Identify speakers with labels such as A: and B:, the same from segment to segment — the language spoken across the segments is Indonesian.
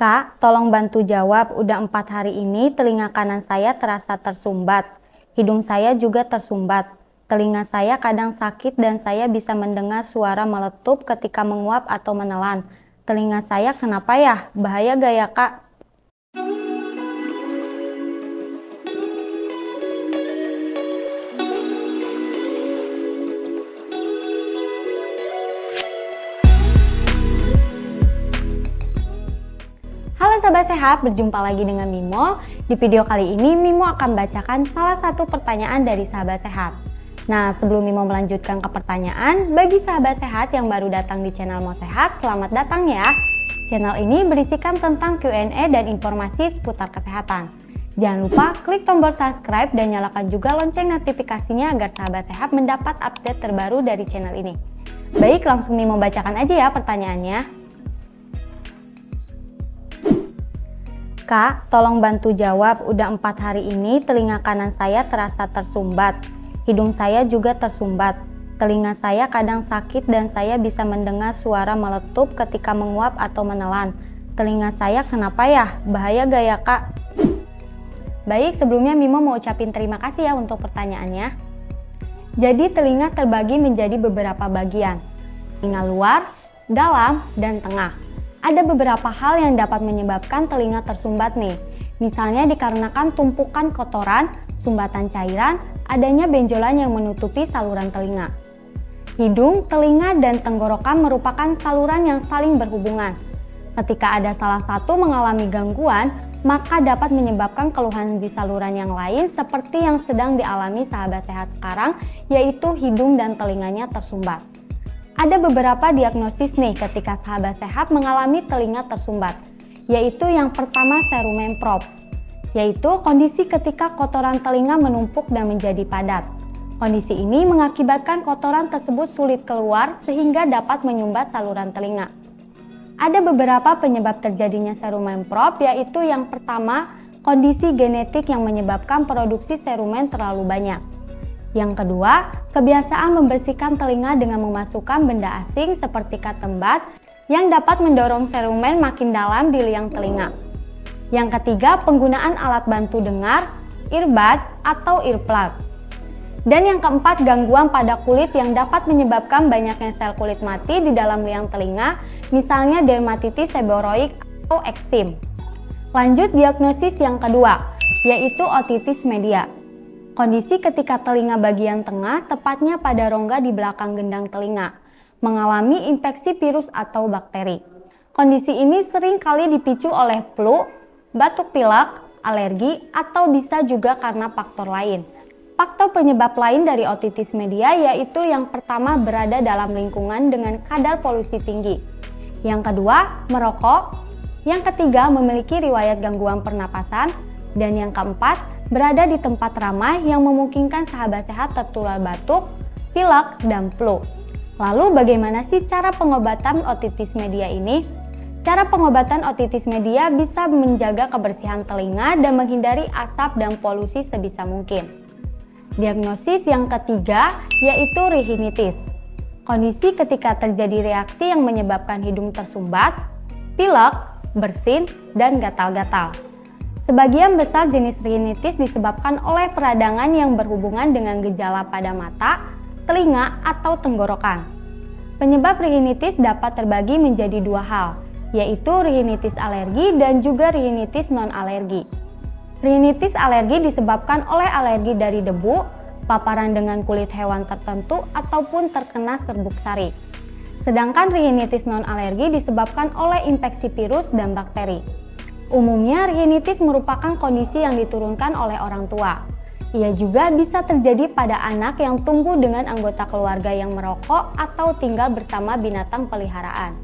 A: Kak, tolong bantu jawab. Udah 4 hari ini telinga kanan saya terasa tersumbat. Hidung saya juga tersumbat. Telinga saya kadang sakit dan saya bisa mendengar suara meletup ketika menguap atau menelan. Telinga saya kenapa ya? Bahaya gak ya, Kak? Halo sahabat sehat, berjumpa lagi dengan Mimo. Di video kali ini Mimo akan bacakan salah satu pertanyaan dari sahabat sehat. Nah, sebelum Mimo melanjutkan ke pertanyaan, bagi sahabat sehat yang baru datang di channel Mo Sehat, selamat datang ya. Channel ini berisikan tentang Q&A dan informasi seputar kesehatan. Jangan lupa klik tombol subscribe dan nyalakan juga lonceng notifikasinya agar sahabat sehat mendapat update terbaru dari channel ini. Baik, langsung Mimo bacakan aja ya pertanyaannya. Kak, tolong bantu jawab. Udah 4 hari ini telinga kanan saya terasa tersumbat. Hidung saya juga tersumbat. Telinga saya kadang sakit dan saya bisa mendengar suara meletup ketika menguap atau menelan. Telinga saya kenapa ya? Bahaya gak ya, Kak? Baik, sebelumnya Mimo mau ucapin terima kasih ya untuk pertanyaannya. Jadi telinga terbagi menjadi beberapa bagian. Telinga luar, dalam, dan tengah. Ada beberapa hal yang dapat menyebabkan telinga tersumbat nih. Misalnya dikarenakan tumpukan kotoran, sumbatan cairan, adanya benjolan yang menutupi saluran telinga. Hidung, telinga, dan tenggorokan merupakan saluran yang saling berhubungan. Ketika ada salah satu mengalami gangguan, maka dapat menyebabkan keluhan di saluran yang lain seperti yang sedang dialami sahabat sehat sekarang, yaitu hidung dan telinganya tersumbat. Ada beberapa diagnosis nih ketika sahabat sehat mengalami telinga tersumbat, yaitu yang pertama cerumen prop, yaitu kondisi ketika kotoran telinga menumpuk dan menjadi padat. Kondisi ini mengakibatkan kotoran tersebut sulit keluar sehingga dapat menyumbat saluran telinga. Ada beberapa penyebab terjadinya cerumen prop, yaitu yang pertama kondisi genetik yang menyebabkan produksi cerumen terlalu banyak. Yang kedua, kebiasaan membersihkan telinga dengan memasukkan benda asing seperti ketembat yang dapat mendorong cerumen makin dalam di liang telinga. Yang ketiga, penggunaan alat bantu dengar, earbud, atau earplug. Dan yang keempat, gangguan pada kulit yang dapat menyebabkan banyaknya sel kulit mati di dalam liang telinga, misalnya dermatitis seboroik atau eksim. Lanjut diagnosis yang kedua, yaitu otitis media. Kondisi ketika telinga bagian tengah, tepatnya pada rongga di belakang gendang telinga, mengalami infeksi virus atau bakteri. Kondisi ini sering kali dipicu oleh flu, batuk pilek, alergi, atau bisa juga karena faktor lain. Faktor penyebab lain dari otitis media yaitu yang pertama berada dalam lingkungan dengan kadar polusi tinggi. Yang kedua, merokok. Yang ketiga, memiliki riwayat gangguan pernapasan. Dan yang keempat, berada di tempat ramai yang memungkinkan sahabat sehat tertular batuk, pilek, dan flu. Lalu bagaimana sih cara pengobatan otitis media ini? Cara pengobatan otitis media bisa menjaga kebersihan telinga dan menghindari asap dan polusi sebisa mungkin. Diagnosis yang ketiga yaitu rhinitis. Kondisi ketika terjadi reaksi yang menyebabkan hidung tersumbat, pilek, bersin, dan gatal-gatal. Sebagian besar jenis rhinitis disebabkan oleh peradangan yang berhubungan dengan gejala pada mata, telinga, atau tenggorokan. Penyebab rhinitis dapat terbagi menjadi dua hal, yaitu rhinitis alergi dan juga rhinitis non-alergi. Rhinitis alergi disebabkan oleh alergi dari debu, paparan dengan kulit hewan tertentu, ataupun terkena serbuk sari. Sedangkan rhinitis non-alergi disebabkan oleh infeksi virus dan bakteri. Umumnya, rhinitis merupakan kondisi yang diturunkan oleh orang tua. Ia juga bisa terjadi pada anak yang tumbuh dengan anggota keluarga yang merokok atau tinggal bersama binatang peliharaan.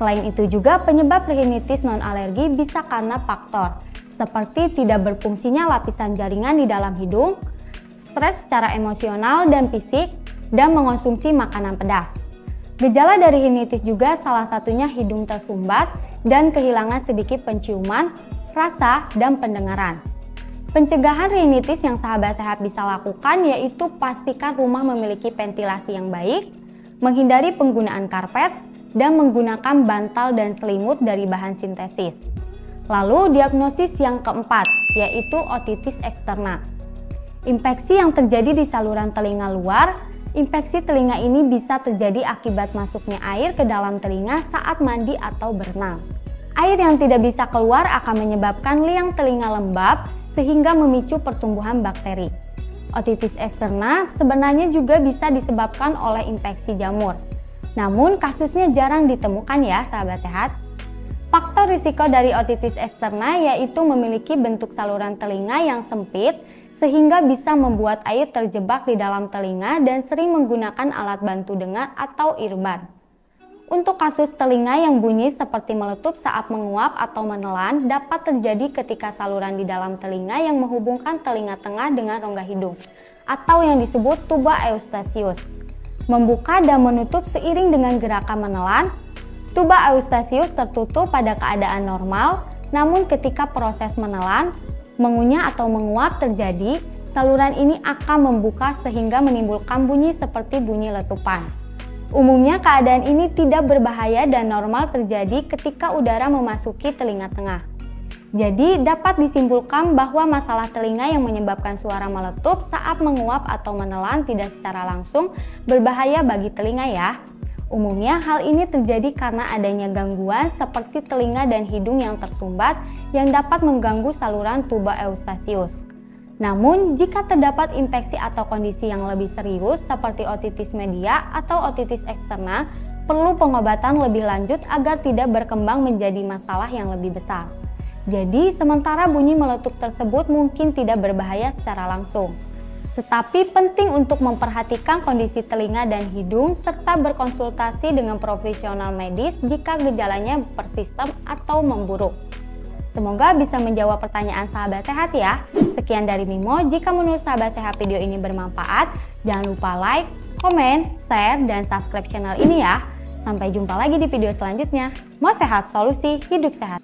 A: Selain itu juga penyebab rhinitis non-alergi bisa karena faktor seperti tidak berfungsinya lapisan jaringan di dalam hidung, stres secara emosional dan fisik, dan mengonsumsi makanan pedas. Gejala dari rhinitis juga salah satunya hidung tersumbat dan kehilangan sedikit penciuman, rasa, dan pendengaran. Pencegahan rhinitis yang sahabat sehat bisa lakukan yaitu pastikan rumah memiliki ventilasi yang baik, menghindari penggunaan karpet, dan menggunakan bantal dan selimut dari bahan sintesis. Lalu diagnosis yang keempat, yaitu otitis eksterna. Infeksi yang terjadi di saluran telinga luar. Infeksi telinga ini bisa terjadi akibat masuknya air ke dalam telinga saat mandi atau berenang. Air yang tidak bisa keluar akan menyebabkan liang telinga lembab sehingga memicu pertumbuhan bakteri. Otitis eksterna sebenarnya juga bisa disebabkan oleh infeksi jamur. Namun kasusnya jarang ditemukan ya sahabat sehat. Faktor risiko dari otitis eksterna yaitu memiliki bentuk saluran telinga yang sempit sehingga bisa membuat air terjebak di dalam telinga dan sering menggunakan alat bantu dengar atau earbud. Untuk kasus telinga yang bunyi seperti meletup saat menguap atau menelan dapat terjadi ketika saluran di dalam telinga yang menghubungkan telinga tengah dengan rongga hidung atau yang disebut tuba eustasius membuka dan menutup seiring dengan gerakan menelan. Tuba eustasius tertutup pada keadaan normal, namun ketika proses menelan, mengunyah atau menguap terjadi, saluran ini akan membuka sehingga menimbulkan bunyi seperti bunyi letupan. Umumnya keadaan ini tidak berbahaya dan normal terjadi ketika udara memasuki telinga tengah. Jadi dapat disimpulkan bahwa masalah telinga yang menyebabkan suara meletup saat menguap atau menelan tidak secara langsung berbahaya bagi telinga ya. Umumnya hal ini terjadi karena adanya gangguan seperti telinga dan hidung yang tersumbat yang dapat mengganggu saluran tuba eustasius. Namun, jika terdapat infeksi atau kondisi yang lebih serius seperti otitis media atau otitis eksterna, perlu pengobatan lebih lanjut agar tidak berkembang menjadi masalah yang lebih besar. Jadi, sementara bunyi meletup tersebut mungkin tidak berbahaya secara langsung. Tetapi penting untuk memperhatikan kondisi telinga dan hidung serta berkonsultasi dengan profesional medis jika gejalanya persisten atau memburuk. Semoga bisa menjawab pertanyaan sahabat sehat ya. Sekian dari Mimo, jika menurut sahabat sehat video ini bermanfaat, jangan lupa like, komen, share, dan subscribe channel ini ya. Sampai jumpa lagi di video selanjutnya. Mau sehat, solusi hidup sehat.